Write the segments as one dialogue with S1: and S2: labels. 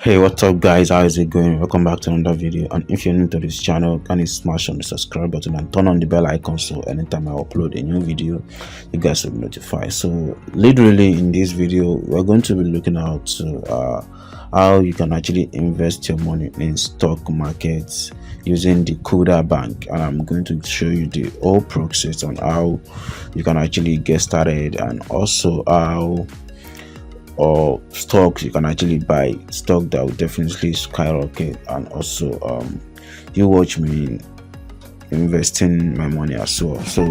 S1: Hey, what's up guys, how is it going? Welcome back to another video. And if you're new to this channel, can you smash on the subscribe button and turn on the bell icon so anytime I upload a new video you guys will be notified. So literally in this video we're going to be looking at how you can actually invest your money in stock markets using the Kuda Bank, and I'm going to show you the whole process on how you can actually get started, and also how or stocks you can actually buy stock that will definitely skyrocket. And also you watch me investing my money as well. So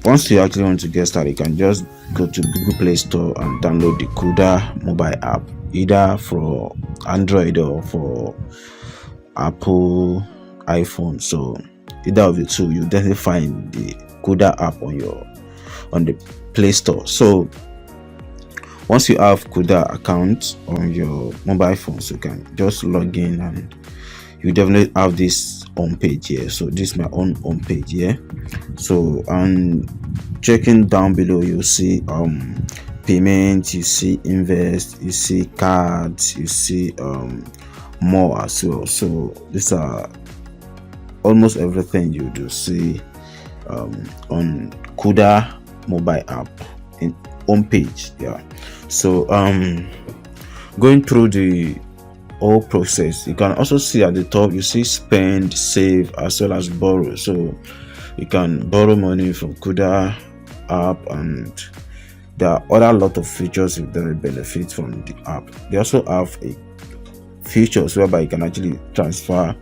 S1: once you actually want to get started, you can just go to Google Play Store and download the Kuda Mobile App, either for Android or for Apple iPhone. So either of the two, you definitely find the Kuda app on the Play Store. So once you have Kuda account on your mobile phone, so you can just log in and you definitely have this home page here. So this is my own home page here. So and checking down below, you'll see payment, you see invest, you see cards, you see more as well. So these are almost everything you do see on Kuda mobile app in home page. Yeah, so going through the whole process, you can also see at the top you see spend, save, as well as borrow. So you can borrow money from Kuda app, and there are other lot of features that will benefit from the app. They also have a features whereby you can actually transfer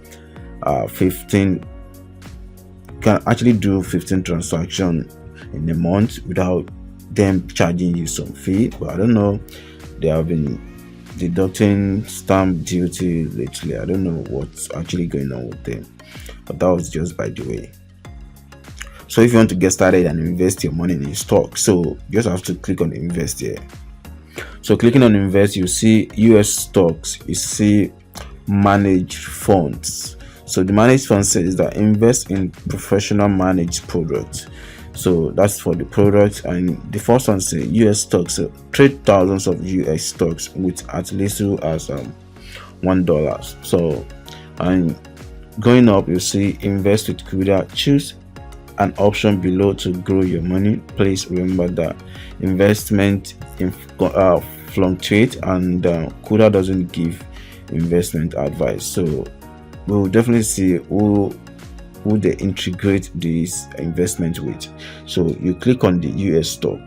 S1: 15, can actually do 15 transactions in a month without them charging you some fee. But I don't know, they have been deducting stamp duty lately. I don't know what's actually going on with them, but that was just by the way. So if you want to get started and invest your money in stock, so you just have to click on invest here. So clicking on invest, you see US stocks, you see managed funds. So the managed fund says that invest in professional managed products. So that's for the product. And the first one says US stocks, so trade thousands of US stocks with at least as $1. So and going up, you see invest with Kuda. Choose an option below to grow your money. Please remember that investment fluctuate, and Kuda doesn't give investment advice. So we'll definitely see who they integrate this investment with. So you click on the US stock.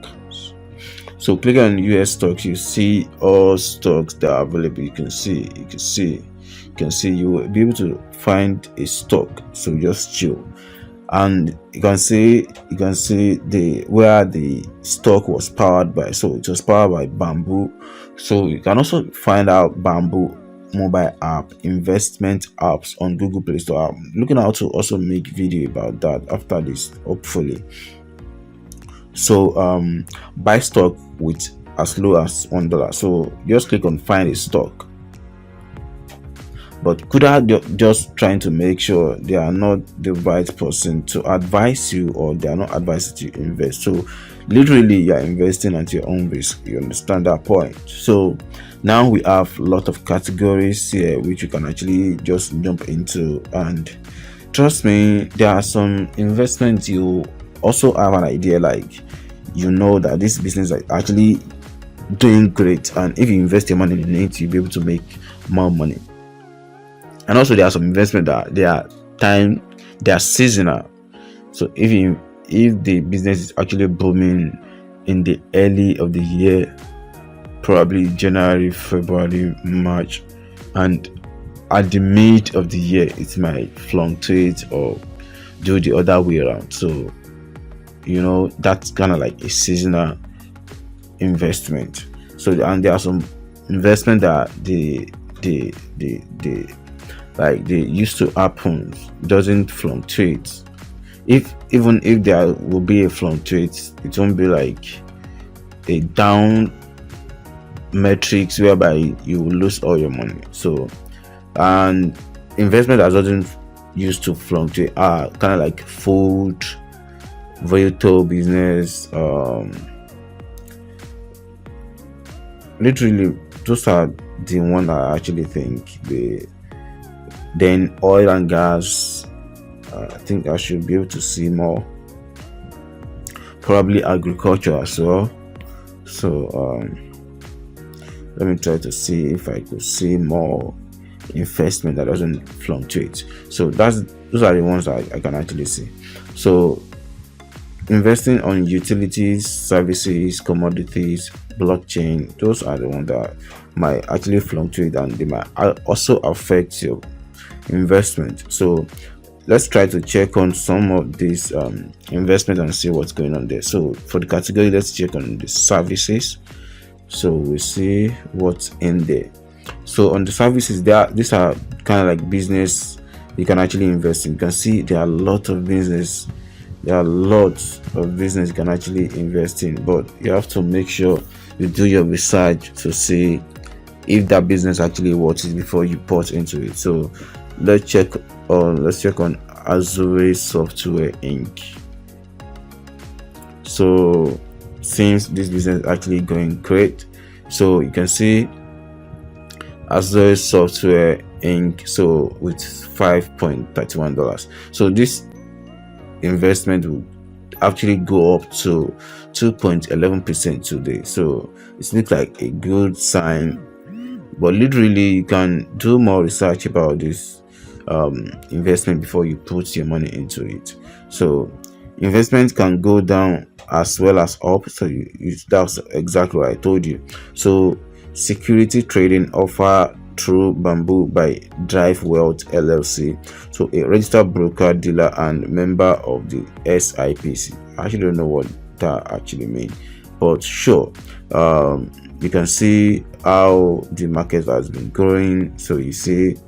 S1: So click on US stocks, you see all stocks that are available. You can see you will be able to find a stock. So just chill, and you can see where the stock was powered by. So it was powered by Bamboo. So you can also find out Bamboo mobile app investment apps on Google Play Store. I'm looking out to also make video about that after this, hopefully. So buy stock with as low as $1. So just click on find a stock. But Kuda just trying to make sure they are not the right person to advise you, or they are not advising you to invest. So literally you are investing at your own risk. You understand that point? So now we have a lot of categories here which you can actually just jump into, and trust me, there are some investments you also have an idea, like you know that this business is actually doing great, and if you invest your money in it, you'll be able to make more money. And also there are some investments that they are seasonal. So if the business is actually booming in the early of the year, probably January, February, March, and at the mid of the year it might fluctuate or do the other way around. So you know, that's kind of like a seasonal investment. So and there are some investment that they used to happen, doesn't fluctuate. Even if there will be a fluctuate, it won't be like a down metrics whereby you will lose all your money. So and investment that doesn't used to fluctuate are kind of like food, vehicle business, literally those are the one I actually think. Then oil and gas, I think I should be able to see more. Probably agriculture as well. So let me try to see if I could see more investment that doesn't fluctuate. So those are the ones I can actually see. So investing on utilities, services, commodities, blockchain, those are the ones that might actually fluctuate, and they might also affect your investment. So let's try to check on some of these investment and see what's going on there. So for the category, let's check on the services. So we see what's in there. So on the services, these are kind of like business you can actually invest in. You can see there are a lot of business. There are lots of business you can actually invest in, but you have to make sure you do your research to see if that business actually works before you put into it. So let's check on Azure Software Inc. So since this business is actually going great, so you can see Azure Software Inc. So with $5.31. So this investment will actually go up to 2.11% today. So it looks like a good sign, but literally you can do more research about this investment before you put your money into it. So investment can go down as well as up. So that's exactly what I told you. So security trading offer through Bamboo by Drive Wealth LLC, so a registered broker dealer and member of the SIPC. I actually don't know what that actually means, but sure. You can see how the market has been growing. So you see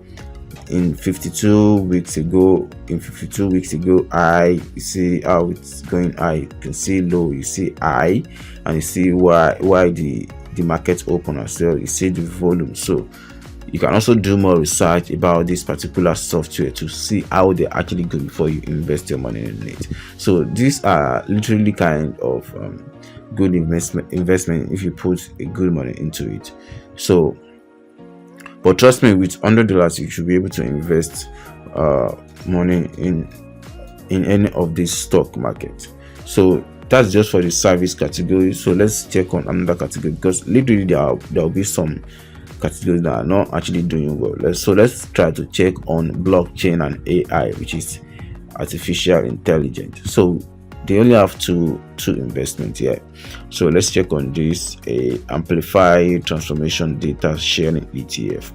S1: in 52 weeks ago, high, you see how it's going high. You can see low, you see high, and you see why the market open as well. You see the volume. So you can also do more research about this particular software to see how they actually go before you invest your money in it. So these are literally kind of good investment if you put a good money into it. So but trust me, with $100 you should be able to invest money in any of this stock market. So that's just for the service category. So let's check on another category, because literally there will be some categories that are not actually doing well. Let's try to check on blockchain and AI, which is artificial intelligence. So they only have two investments here. So let's check on this amplify transformation data sharing ETF.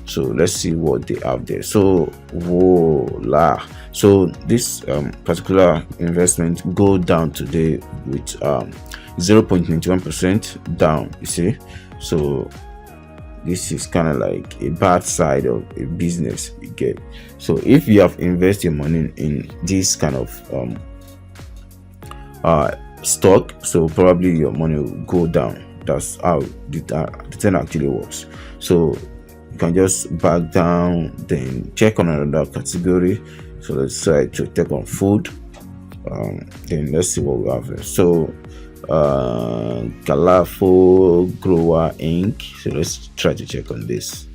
S1: So let's see what they have there. So voila. So this particular investment go down today with 0.91% down, you see. So this is kind of like a bad side of a business you get. So if you have invested your money in this kind of stock, so probably your money will go down. That's how the thing actually works. So you can just back down, then check on another category. So let's try to check on food. Then let's see what we have here. So Galafo Grower Inc. So let's try to check on this.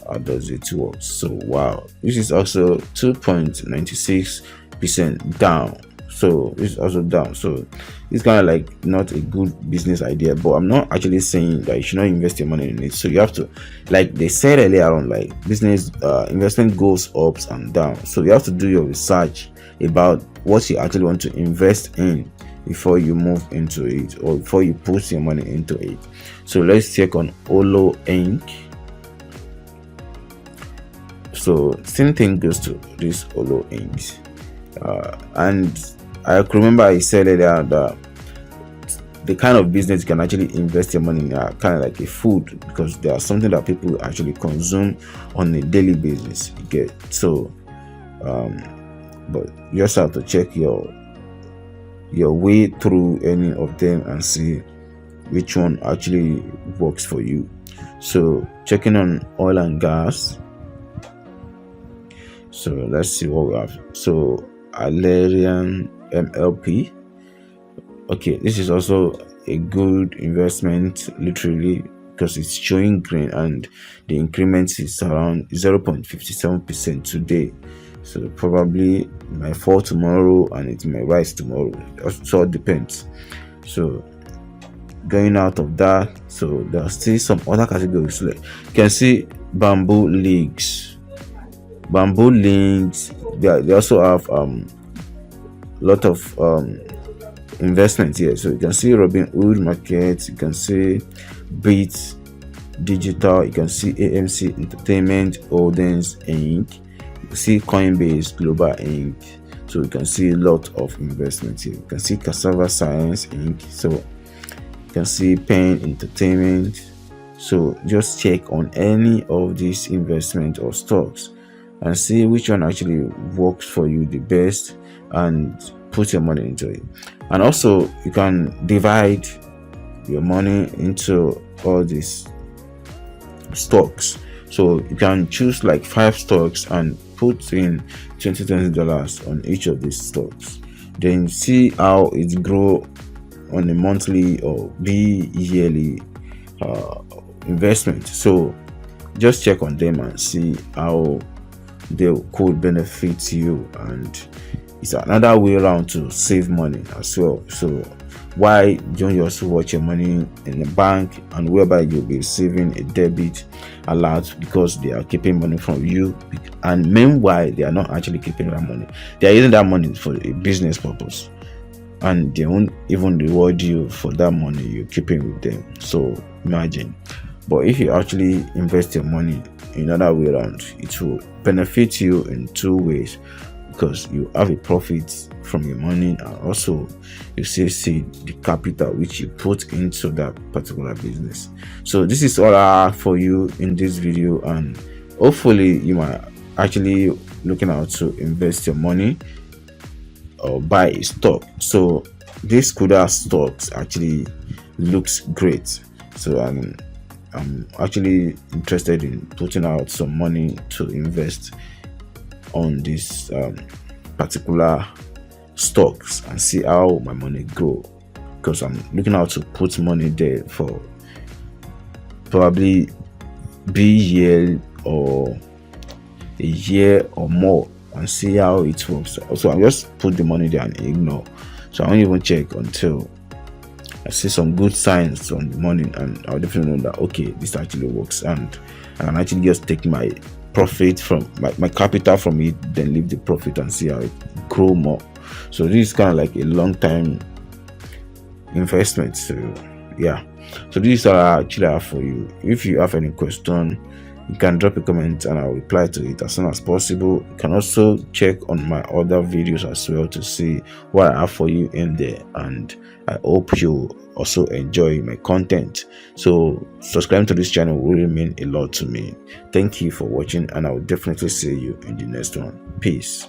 S1: How does it work? So wow, this is also 2.96% down. So this is also down. So it's kind of like not a good business idea, but I'm not actually saying that you should not invest your money in it. So you have to, like they said earlier on, like business investment goes ups and down. So you have to do your research about what you actually want to invest in before you move into it, or before you put your money into it. So let's check on Olo Inc. So same thing goes to this Olo Inc. And I remember I said earlier that the kind of business you can actually invest your money in are kind of like a food, because they are something that people actually consume on a daily basis. You get so, but you just have to check your way through any of them and see which one actually works for you. So checking on oil and gas. So let's see what we have. So Alerian MLP. Okay, this is also a good investment, literally because it's showing green, and the increment is around 0.57% today. So probably it might fall tomorrow and it might rise tomorrow. So it depends. So going out of that, so there are still some other categories. Like you can see bamboo leagues. They also have lot of investments here. So you can see Robin Hood Market, you can see Beat Digital, you can see AMC Entertainment Holdings Inc., you can see Coinbase Global Inc. So you can see a lot of investments here. You can see Cassava Science Inc. So you can see Pen Entertainment. So just check on any of these investment or stocks and see which one actually works for you the best and put your money into it. And also you can divide your money into all these stocks. So you can choose like 5 stocks and put in $20 on each of these stocks, then see how it grow on a monthly or be yearly investment. So just check on them and see how they could benefit you, and it's another way around to save money as well. So why don't you also watch your money in the bank, and whereby you'll be receiving a debit alert because they are keeping money from you, and meanwhile they are not actually keeping that money, they are using that money for a business purpose, and they won't even reward you for that money you're keeping with them. So imagine. But if you actually invest your money in another way around, it will benefit you in 2 ways, because you have a profit from your money, and also you still see the capital which you put into that particular business. So this is all I have for you in this video, and hopefully you might actually looking out to invest your money or buy a stock. So this Kuda stocks actually looks great. So I'm actually interested in putting out some money to invest on this particular stocks and see how my money grow, because I'm looking out to put money there for probably be year or a year or more, and see how it works. So I just put the money there and ignore. So I won't even check until I see some good signs on the money, and I'll definitely know that okay, this actually works, and I can actually just take my profit from my capital from it, then leave the profit and see how it grow more. So this is kind of like a long time investment. So yeah, so this is all I actually have for you. If you have any question, you can drop a comment and I'll reply to it as soon as possible. You can also check on my other videos as well to see what I have for you in there, and I hope you also enjoy my content. So subscribing to this channel will really mean a lot to me. Thank you for watching, and I will definitely see you in the next one. Peace.